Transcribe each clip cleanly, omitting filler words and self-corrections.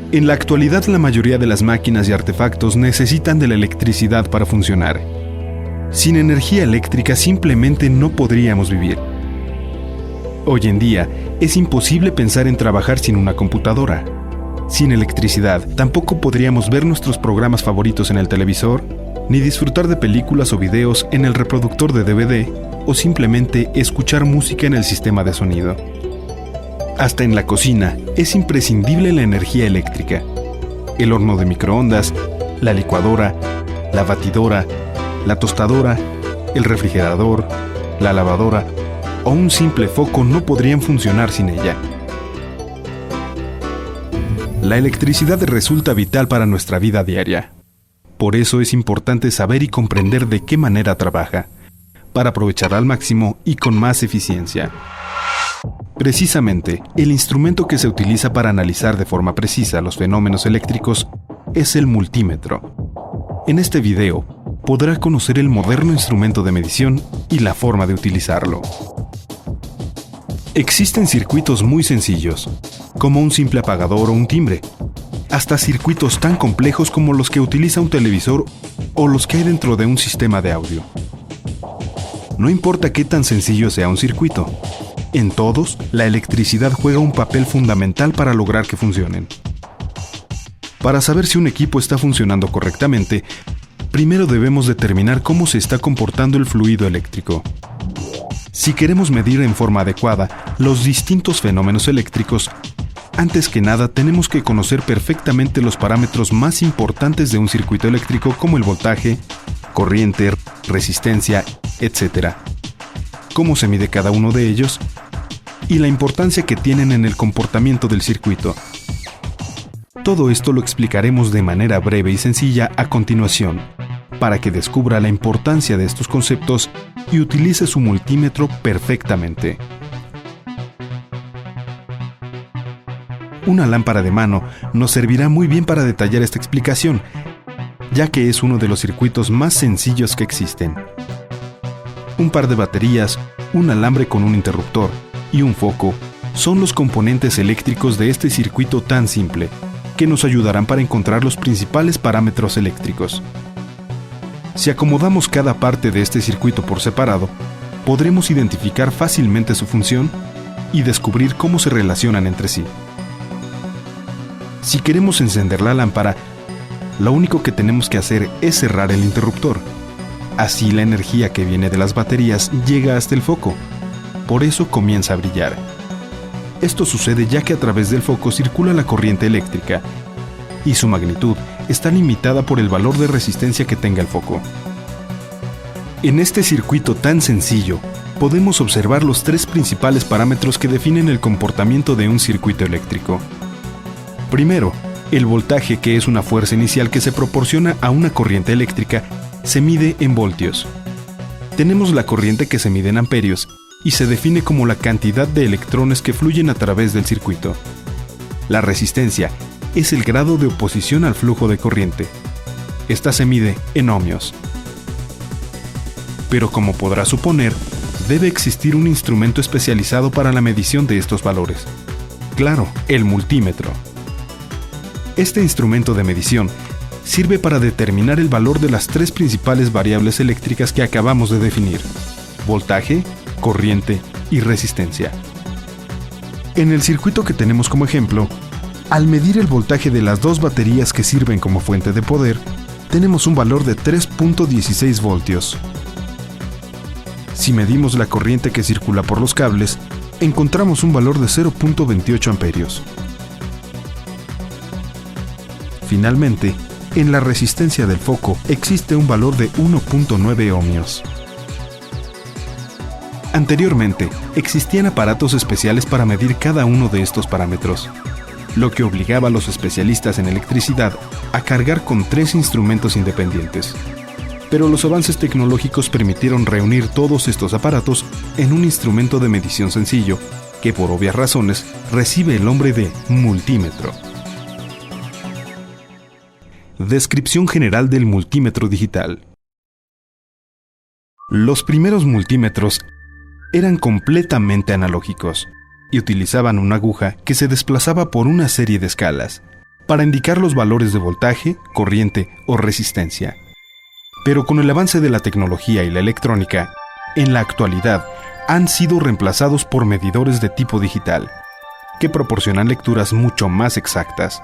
En la actualidad, la mayoría de las máquinas y artefactos necesitan de la electricidad para funcionar. Sin energía eléctrica simplemente no podríamos vivir. Hoy en día, es imposible pensar en trabajar sin una computadora. Sin electricidad, tampoco podríamos ver nuestros programas favoritos en el televisor, ni disfrutar de películas o videos en el reproductor de DVD, o simplemente escuchar música en el sistema de sonido. Hasta en la cocina es imprescindible la energía eléctrica. El horno de microondas, la licuadora, la batidora, la tostadora, el refrigerador, la lavadora o un simple foco no podrían funcionar sin ella. La electricidad resulta vital para nuestra vida diaria. Por eso es importante saber y comprender de qué manera trabaja, para aprovecharla al máximo y con más eficiencia. Precisamente, el instrumento que se utiliza para analizar de forma precisa los fenómenos eléctricos es el multímetro. En este video, podrá conocer el moderno instrumento de medición y la forma de utilizarlo. Existen circuitos muy sencillos, como un simple apagador o un timbre, hasta circuitos tan complejos como los que utiliza un televisor o los que hay dentro de un sistema de audio. No importa qué tan sencillo sea un circuito, en todos, la electricidad juega un papel fundamental para lograr que funcionen. Para saber si un equipo está funcionando correctamente, primero debemos determinar cómo se está comportando el fluido eléctrico. Si queremos medir en forma adecuada los distintos fenómenos eléctricos, antes que nada tenemos que conocer perfectamente los parámetros más importantes de un circuito eléctrico, como el voltaje, corriente, resistencia, etc. Cómo se mide cada uno de ellos y la importancia que tienen en el comportamiento del circuito. Todo esto lo explicaremos de manera breve y sencilla a continuación, para que descubra la importancia de estos conceptos y utilice su multímetro perfectamente. Una lámpara de mano nos servirá muy bien para detallar esta explicación, ya que es uno de los circuitos más sencillos que existen. Un par de baterías, un alambre con un interruptor y un foco son los componentes eléctricos de este circuito tan simple, que nos ayudarán para encontrar los principales parámetros eléctricos. Si acomodamos cada parte de este circuito por separado, podremos identificar fácilmente su función y descubrir cómo se relacionan entre sí. Si queremos encender la lámpara, lo único que tenemos que hacer es cerrar el interruptor. Así la energía que viene de las baterías llega hasta el foco. Por eso comienza a brillar. Esto sucede ya que a través del foco circula la corriente eléctrica y su magnitud está limitada por el valor de resistencia que tenga el foco. En este circuito tan sencillo, podemos observar los tres principales parámetros que definen el comportamiento de un circuito eléctrico. Primero, el voltaje, que es una fuerza inicial que se proporciona a una corriente eléctrica, se mide en voltios. Tenemos la corriente, que se mide en amperios y se define como la cantidad de electrones que fluyen a través del circuito. La resistencia es el grado de oposición al flujo de corriente. Esta se mide en ohmios. Pero como podrá suponer, debe existir un instrumento especializado para la medición de estos valores. Claro, el multímetro. Este instrumento de medición sirve para determinar el valor de las tres principales variables eléctricas que acabamos de definir: voltaje, corriente y resistencia. En el circuito que tenemos como ejemplo, al medir el voltaje de las dos baterías que sirven como fuente de poder, tenemos un valor de 3.16 voltios. Si medimos la corriente que circula por los cables, encontramos un valor de 0.28 amperios. Finalmente, en la resistencia del foco existe un valor de 1.9 ohmios. Anteriormente, existían aparatos especiales para medir cada uno de estos parámetros, lo que obligaba a los especialistas en electricidad a cargar con 3 instrumentos independientes. Pero los avances tecnológicos permitieron reunir todos estos aparatos en un instrumento de medición sencillo, que por obvias razones recibe el nombre de multímetro. Descripción general del multímetro digital. Los primeros multímetros eran completamente analógicos y utilizaban una aguja que se desplazaba por una serie de escalas. para indicar los valores de voltaje, corriente o resistencia. Pero con el avance de la tecnología y la electrónica, en la actualidad han sido reemplazados por medidores de tipo digital, que proporcionan lecturas mucho más exactas.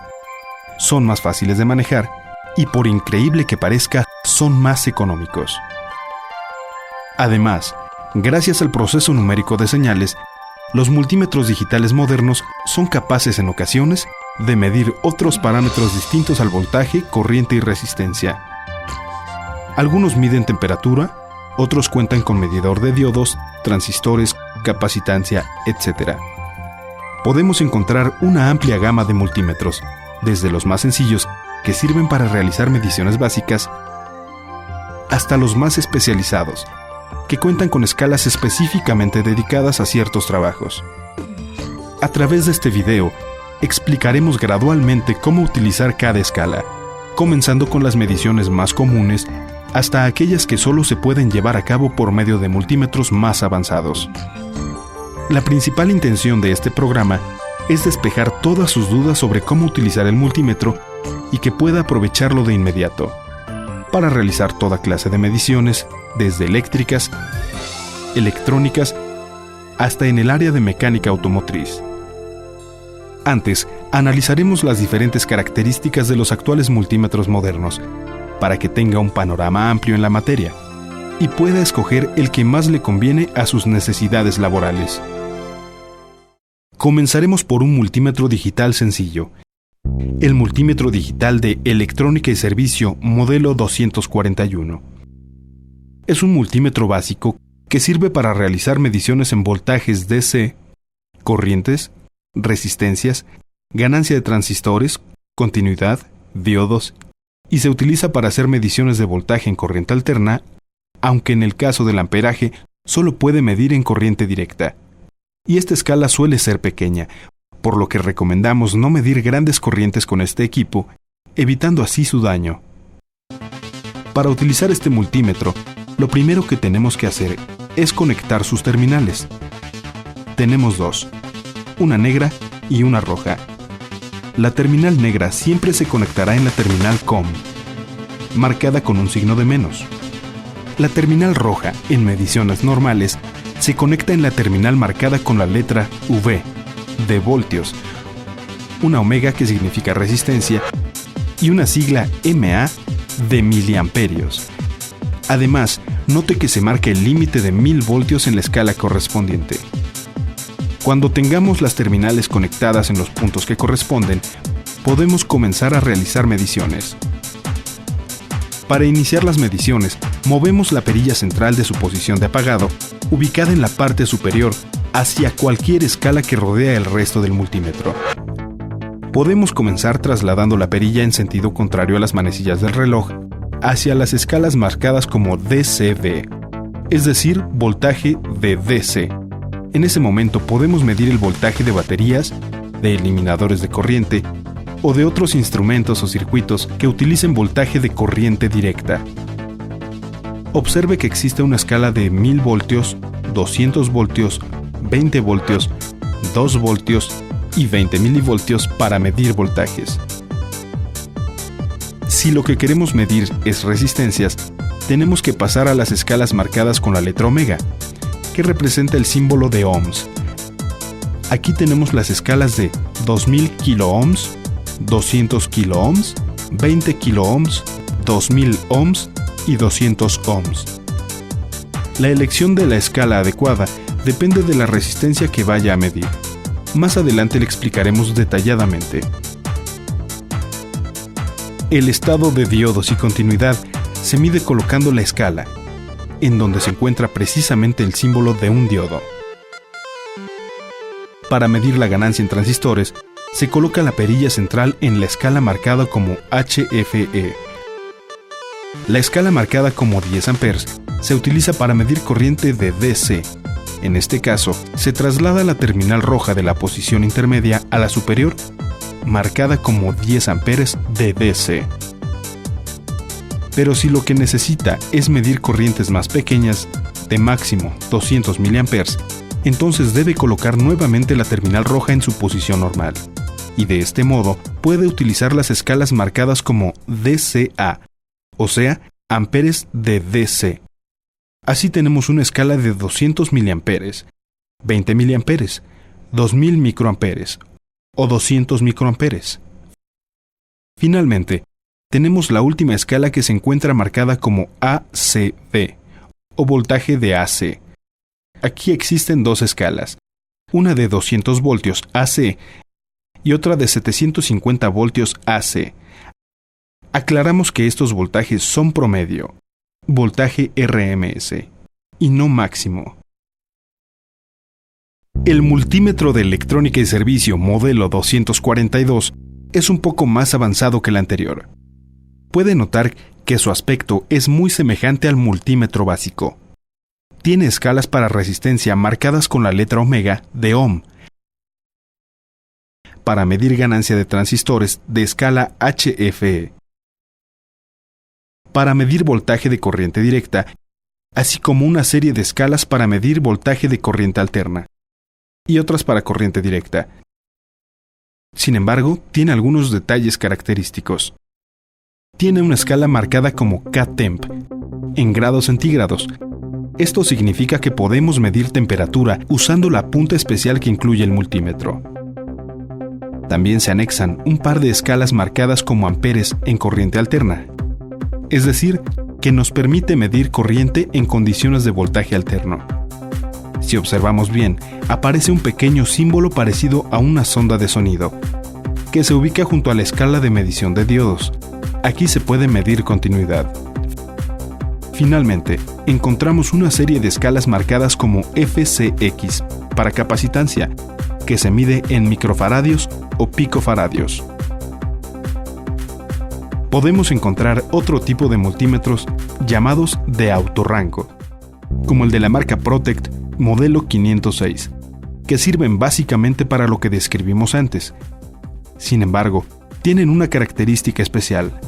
Son más fáciles de manejar y, por increíble que parezca, son más económicos. Además, gracias al proceso numérico de señales, los multímetros digitales modernos son capaces en ocasiones de medir otros parámetros distintos al voltaje, corriente y resistencia. Algunos miden temperatura, otros cuentan con medidor de diodos, transistores, capacitancia, etc. Podemos encontrar una amplia gama de multímetros, desde los más sencillos, que sirven para realizar mediciones básicas, hasta los más especializados, que cuentan con escalas específicamente dedicadas a ciertos trabajos. A través de este video, explicaremos gradualmente cómo utilizar cada escala, comenzando con las mediciones más comunes hasta aquellas que solo se pueden llevar a cabo por medio de multímetros más avanzados. La principal intención de este programa es despejar todas sus dudas sobre cómo utilizar el multímetro y que pueda aprovecharlo de inmediato para realizar toda clase de mediciones, desde eléctricas, electrónicas, hasta en el área de mecánica automotriz. Antes, analizaremos las diferentes características de los actuales multímetros modernos, para que tenga un panorama amplio en la materia y pueda escoger el que más le conviene a sus necesidades laborales. Comenzaremos por un multímetro digital sencillo, el multímetro digital de Electrónica y Servicio modelo 241. Es un multímetro básico que sirve para realizar mediciones en voltajes DC, corrientes, resistencias, ganancia de transistores, continuidad, diodos, y se utiliza para hacer mediciones de voltaje en corriente alterna, aunque en el caso del amperaje solo puede medir en corriente directa. Y esta escala suele ser pequeña, por lo que recomendamos no medir grandes corrientes con este equipo, evitando así su daño. Para utilizar este multímetro, lo primero que tenemos que hacer es conectar sus terminales. Tenemos dos, una negra y una roja. La terminal negra siempre se conectará en la terminal COM, marcada con un signo de menos. La terminal roja, en mediciones normales, se conecta en la terminal marcada con la letra V, de voltios, una omega que significa resistencia, y una sigla MA de miliamperios. Además, note que se marca el límite de 1000 voltios en la escala correspondiente. Cuando tengamos las terminales conectadas en los puntos que corresponden, podemos comenzar a realizar mediciones. Para iniciar las mediciones, movemos la perilla central de su posición de apagado, ubicada en la parte superior, hacia cualquier escala que rodea el resto del multímetro. Podemos comenzar trasladando la perilla en sentido contrario a las manecillas del reloj, hacia las escalas marcadas como DCV, es decir, voltaje de DC. En ese momento podemos medir el voltaje de baterías, de eliminadores de corriente o de otros instrumentos o circuitos que utilicen voltaje de corriente directa. Observe que existe una escala de 1000 voltios, 200 voltios, 20 voltios, 2 voltios y 20 milivoltios para medir voltajes. Si lo que queremos medir es resistencias, tenemos que pasar a las escalas marcadas con la letra omega, que representa el símbolo de ohms. Aquí tenemos las escalas de 2000 kiloohms, 200 kiloohms, 20 kiloohms, 2000 ohms y 200 ohms. La elección de la escala adecuada depende de la resistencia que vaya a medir. Más adelante le explicaremos detalladamente. El estado de diodos y continuidad se mide colocando la escala, en donde se encuentra precisamente el símbolo de un diodo. Para medir la ganancia en transistores, se coloca la perilla central en la escala marcada como HFE. La escala marcada como 10 amperes se utiliza para medir corriente de DC. En este caso, se traslada la terminal roja de la posición intermedia a la superior, marcada como 10 amperes de DC. Pero si lo que necesita es medir corrientes más pequeñas, de máximo 200 mA, entonces debe colocar nuevamente la terminal roja en su posición normal. y de este modo puede utilizar las escalas marcadas como dCA, o sea, amperes de DC. Así tenemos una escala de 200 miliamperes, 20 miliamperes, 2000 microamperes o 200 microamperes. Finalmente, tenemos la última escala que se encuentra marcada como ACV, o voltaje de AC. Aquí existen dos escalas, una de 200 voltios AC y otra de 750 voltios AC. Aclaramos que estos voltajes son promedio, voltaje RMS, y no máximo. El multímetro de electrónica y servicio modelo 242 es un poco más avanzado que el anterior. Puede notar que su aspecto es muy semejante al multímetro básico. Tiene escalas para resistencia marcadas con la letra ohmega de ohm, para medir ganancia de transistores de escala HFE, para medir voltaje de corriente directa, así como una serie de escalas para medir voltaje de corriente alterna, y otras para corriente directa. Sin embargo, tiene algunos detalles característicos. Tiene una escala marcada como K-temp, en grados centígrados. Esto significa que podemos medir temperatura usando la punta especial que incluye el multímetro. También se anexan un par de escalas marcadas como amperes en corriente alterna, es decir, que nos permite medir corriente en condiciones de voltaje alterno. Si observamos bien, aparece un pequeño símbolo parecido a una sonda de sonido, que se ubica junto a la escala de medición de diodos. Aquí se puede medir continuidad. Finalmente, encontramos una serie de escalas marcadas como FCX para capacitancia, que se mide en microfaradios o picofaradios. Podemos encontrar otro tipo de multímetros llamados de autorrango, como el de la marca Protect modelo 506, que sirven básicamente para lo que describimos antes. Sin embargo, tienen una característica especial.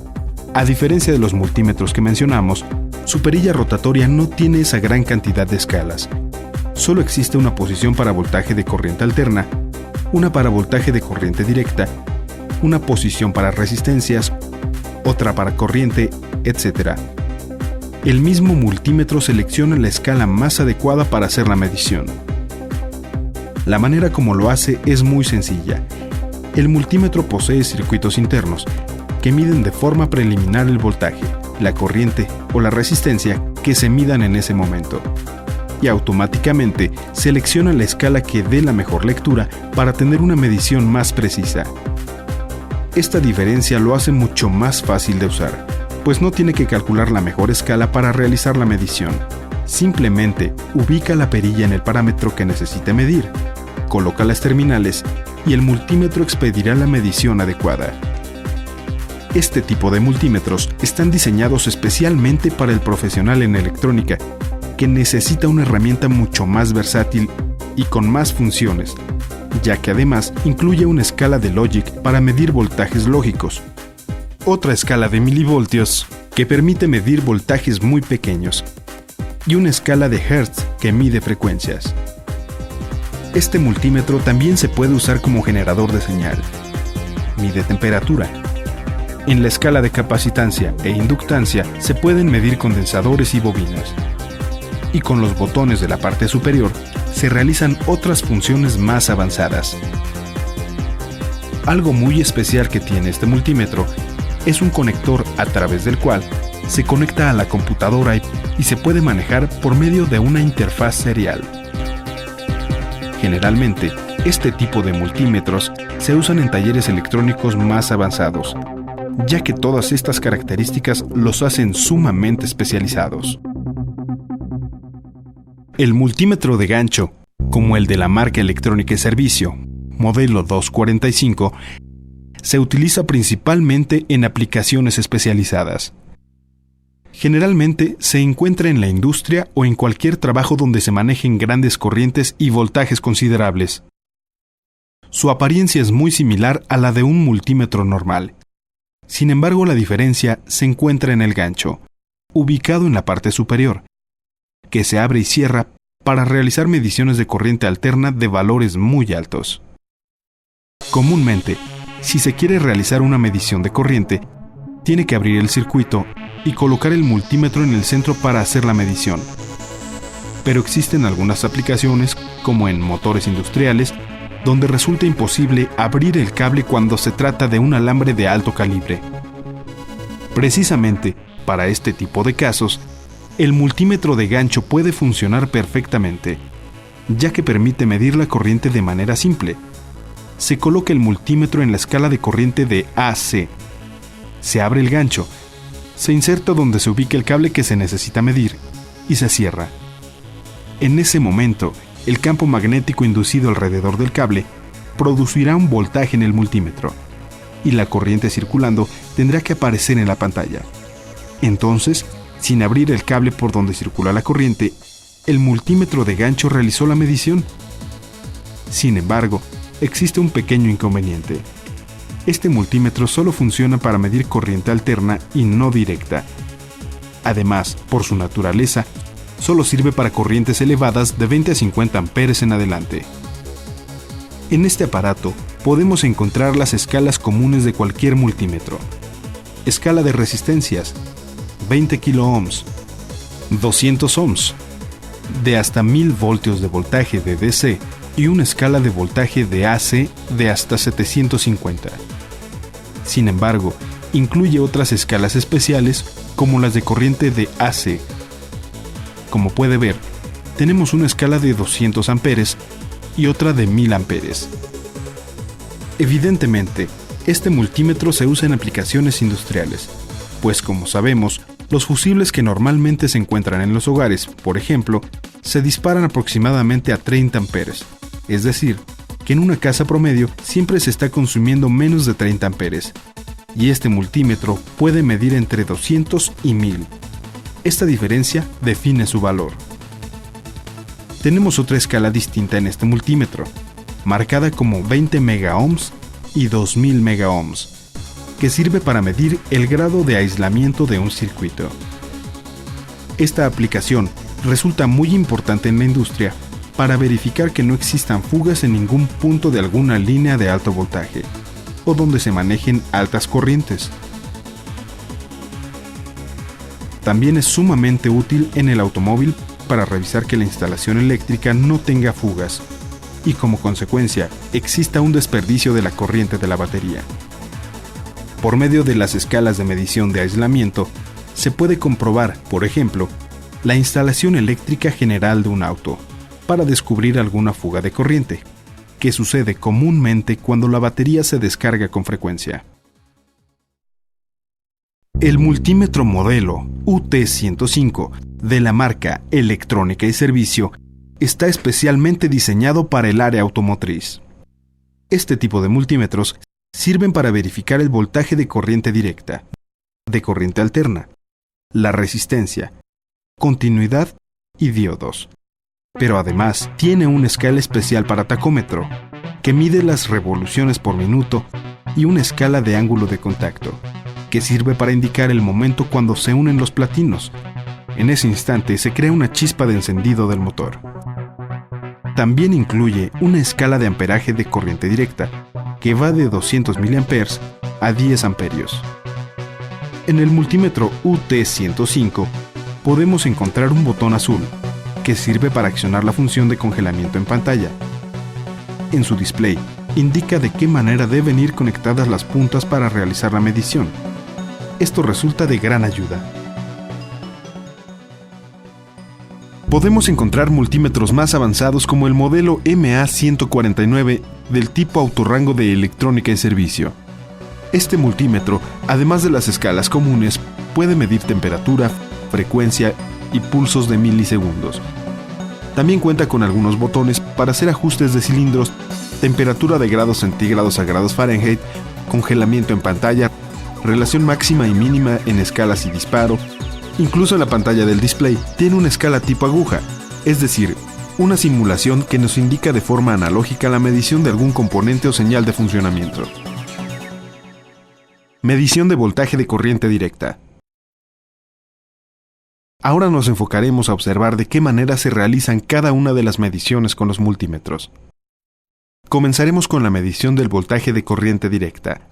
A diferencia de los multímetros que mencionamos, su perilla rotatoria no tiene esa gran cantidad de escalas. Solo existe una posición para voltaje de corriente alterna, una para voltaje de corriente directa, una posición para resistencias, otra para corriente, etc. El mismo multímetro selecciona la escala más adecuada para hacer la medición. La manera como lo hace es muy sencilla. El multímetro posee circuitos internos que miden de forma preliminar el voltaje, la corriente o la resistencia que se midan en ese momento, y automáticamente selecciona la escala que dé la mejor lectura para tener una medición más precisa. Esta diferencia lo hace mucho más fácil de usar, pues no tiene que calcular la mejor escala para realizar la medición. Simplemente ubica la perilla en el parámetro que necesite medir, coloca las terminales y el multímetro expedirá la medición adecuada. Este tipo de multímetros están diseñados especialmente para el profesional en electrónica, que necesita una herramienta mucho más versátil y con más funciones, ya que además incluye una escala de Logic para medir voltajes lógicos, otra escala de milivoltios que permite medir voltajes muy pequeños, y una escala de Hertz que mide frecuencias. Este multímetro también se puede usar como generador de señal. Mide temperatura. En la escala de capacitancia e inductancia se pueden medir condensadores y bobinas. Y con los botones de la parte superior se realizan otras funciones más avanzadas. Algo muy especial que tiene este multímetro es un conector a través del cual se conecta a la computadora y se puede manejar por medio de una interfaz serial. Generalmente, este tipo de multímetros se usan en talleres electrónicos más avanzados, ya que todas estas características los hacen sumamente especializados. El multímetro de gancho, como el de la marca Electrónica y Servicio, modelo 245, se utiliza principalmente en aplicaciones especializadas. Generalmente se encuentra en la industria o en cualquier trabajo donde se manejen grandes corrientes y voltajes considerables. Su apariencia es muy similar a la de un multímetro normal. Sin embargo, la diferencia se encuentra en el gancho, ubicado en la parte superior, que se abre y cierra para realizar mediciones de corriente alterna de valores muy altos. Comúnmente, Si se quiere realizar una medición de corriente, tiene que abrir el circuito y colocar el multímetro en el centro para hacer la medición. Pero existen algunas aplicaciones, como en motores industriales, donde resulta imposible abrir el cable cuando se trata de un alambre de alto calibre. Precisamente, para este tipo de casos, el multímetro de gancho puede funcionar perfectamente, ya que permite medir la corriente de manera simple. Se coloca el multímetro en la escala de corriente de AC. Se abre el gancho, se inserta donde se ubica el cable que se necesita medir y se cierra. En ese momento, el campo magnético inducido alrededor del cable producirá un voltaje en el multímetro y la corriente circulando tendrá que aparecer en la pantalla. Entonces, sin abrir el cable por donde circula la corriente, el multímetro de gancho realizó la medición. Sin embargo, existe un pequeño inconveniente. Este multímetro solo funciona para medir corriente alterna y no directa. Además, por su naturaleza, solo sirve para corrientes elevadas de 20 a 50 amperes en adelante. En este aparato podemos encontrar las escalas comunes de cualquier multímetro. Escala de resistencias: 20 kiloohms, 200 ohms, de hasta 1000 voltios de voltaje de DC y una escala de voltaje de AC de hasta 750. Sin embargo, incluye otras escalas especiales como las de corriente de AC. Como puede ver, tenemos una escala de 200 amperes y otra de 1000 amperes. Evidentemente, este multímetro se usa en aplicaciones industriales, pues como sabemos, los fusibles que normalmente se encuentran en los hogares, por ejemplo, se disparan aproximadamente a 30 amperes, es decir, que en una casa promedio siempre se está consumiendo menos de 30 amperes, y este multímetro puede medir entre 200 y 1000. Esta diferencia define su valor. Tenemos otra escala distinta en este multímetro, marcada como 20 megaohms y 2000 megaohms, que sirve para medir el grado de aislamiento de un circuito. Esta aplicación resulta muy importante en la industria para verificar que no existan fugas en ningún punto de alguna línea de alto voltaje o donde se manejen altas corrientes. También es sumamente útil en el automóvil para revisar que la instalación eléctrica no tenga fugas y como consecuencia exista un desperdicio de la corriente de la batería. Por medio de las escalas de medición de aislamiento, se puede comprobar, por ejemplo, la instalación eléctrica general de un auto para descubrir alguna fuga de corriente, que sucede comúnmente cuando la batería se descarga con frecuencia. El multímetro modelo UT105 de la marca Electrónica y Servicio está especialmente diseñado para el área automotriz. Este tipo de multímetros sirven para verificar el voltaje de corriente directa, de corriente alterna, la resistencia, continuidad y diodos. Pero además tiene una escala especial para tacómetro, que mide las revoluciones por minuto, y una escala de ángulo de contacto, que sirve para indicar el momento cuando se unen los platinos. En ese instante se crea una chispa de encendido del motor. También incluye una escala de amperaje de corriente directa, que va de 200 mA a 10 amperios. En el multímetro UT105 podemos encontrar un botón azul, que sirve para accionar la función de congelamiento en pantalla. En su display, indica de qué manera deben ir conectadas las puntas para realizar la medición. Esto resulta de gran ayuda. Podemos encontrar multímetros más avanzados como el modelo MA149 del tipo autorrango de Electrónica y Servicio. Este multímetro, además de las escalas comunes, puede medir temperatura, frecuencia y pulsos de milisegundos. También cuenta con algunos botones para hacer ajustes de cilindros, temperatura de grados centígrados a grados Fahrenheit, congelamiento en pantalla, relación máxima y mínima en escalas y disparo. Incluso en la pantalla del display tiene una escala tipo aguja, es decir, una simulación que nos indica de forma analógica la medición de algún componente o señal de funcionamiento. Medición de voltaje de corriente directa. Ahora nos enfocaremos a observar de qué manera se realizan cada una de las mediciones con los multímetros. Comenzaremos con la medición del voltaje de corriente directa,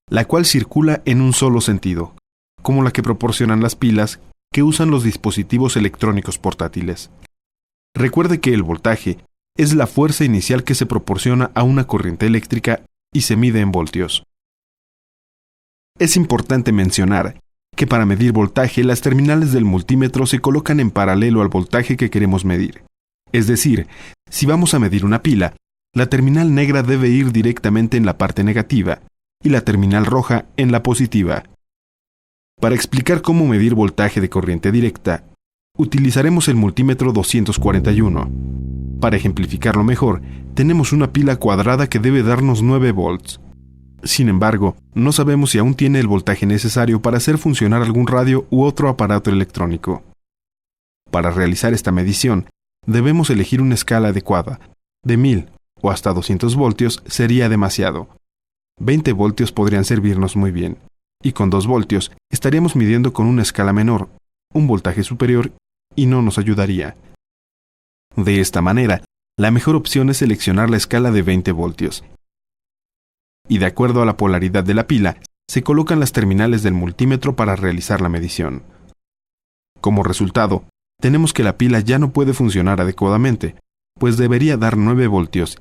la cual circula en un solo sentido, como la que proporcionan las pilas que usan los dispositivos electrónicos portátiles. Recuerde que el voltaje es la fuerza inicial que se proporciona a una corriente eléctrica y se mide en voltios. Es importante mencionar que para medir voltaje las terminales del multímetro se colocan en paralelo al voltaje que queremos medir. Es decir, si vamos a medir una pila, la terminal negra debe ir directamente en la parte negativa y la terminal roja en la positiva. Para explicar cómo medir voltaje de corriente directa, utilizaremos el multímetro 241. Para ejemplificarlo mejor, tenemos una pila cuadrada que debe darnos 9 volts. Sin embargo, no sabemos si aún tiene el voltaje necesario para hacer funcionar algún radio u otro aparato electrónico. Para realizar esta medición, debemos elegir una escala adecuada. De 1000 o hasta 200 voltios sería demasiado. 20 voltios podrían servirnos muy bien, y con 2 voltios estaríamos midiendo con una escala menor, un voltaje superior, y no nos ayudaría. De esta manera, la mejor opción es seleccionar la escala de 20 voltios. Y de acuerdo a la polaridad de la pila, se colocan las terminales del multímetro para realizar la medición. Como resultado, tenemos que la pila ya no puede funcionar adecuadamente, pues debería dar 9 voltios,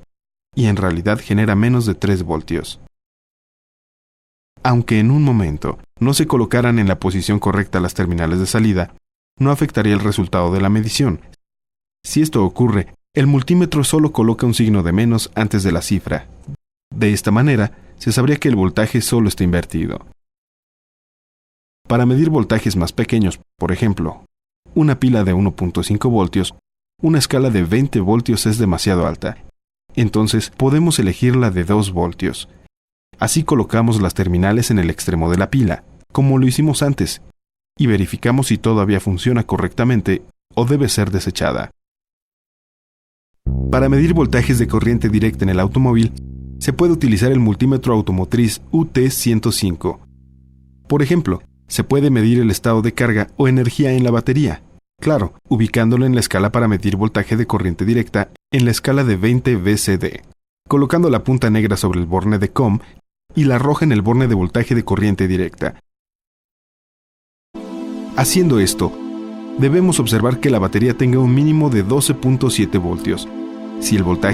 y en realidad genera menos de 3 voltios. Aunque en un momento no se colocaran en la posición correcta las terminales de salida, no afectaría el resultado de la medición. Si esto ocurre, el multímetro solo coloca un signo de menos antes de la cifra. De esta manera, se sabría que el voltaje solo está invertido. Para medir voltajes más pequeños, por ejemplo, una pila de 1.5 voltios, una escala de 20 voltios es demasiado alta. Entonces podemos elegir la de 2 voltios. Así colocamos las terminales en el extremo de la pila, como lo hicimos antes, y verificamos si todavía funciona correctamente o debe ser desechada. Para medir voltajes de corriente directa en el automóvil, se puede utilizar el multímetro automotriz UT105. Por ejemplo, se puede medir el estado de carga o energía en la batería, claro, ubicándolo en la escala para medir voltaje de corriente directa en la escala de 20 VCD, colocando la punta negra sobre el borne de COM y la roja en el borne de voltaje de corriente directa. Haciendo esto, debemos observar que la batería tenga un mínimo de 12.7 voltios. Si el voltaje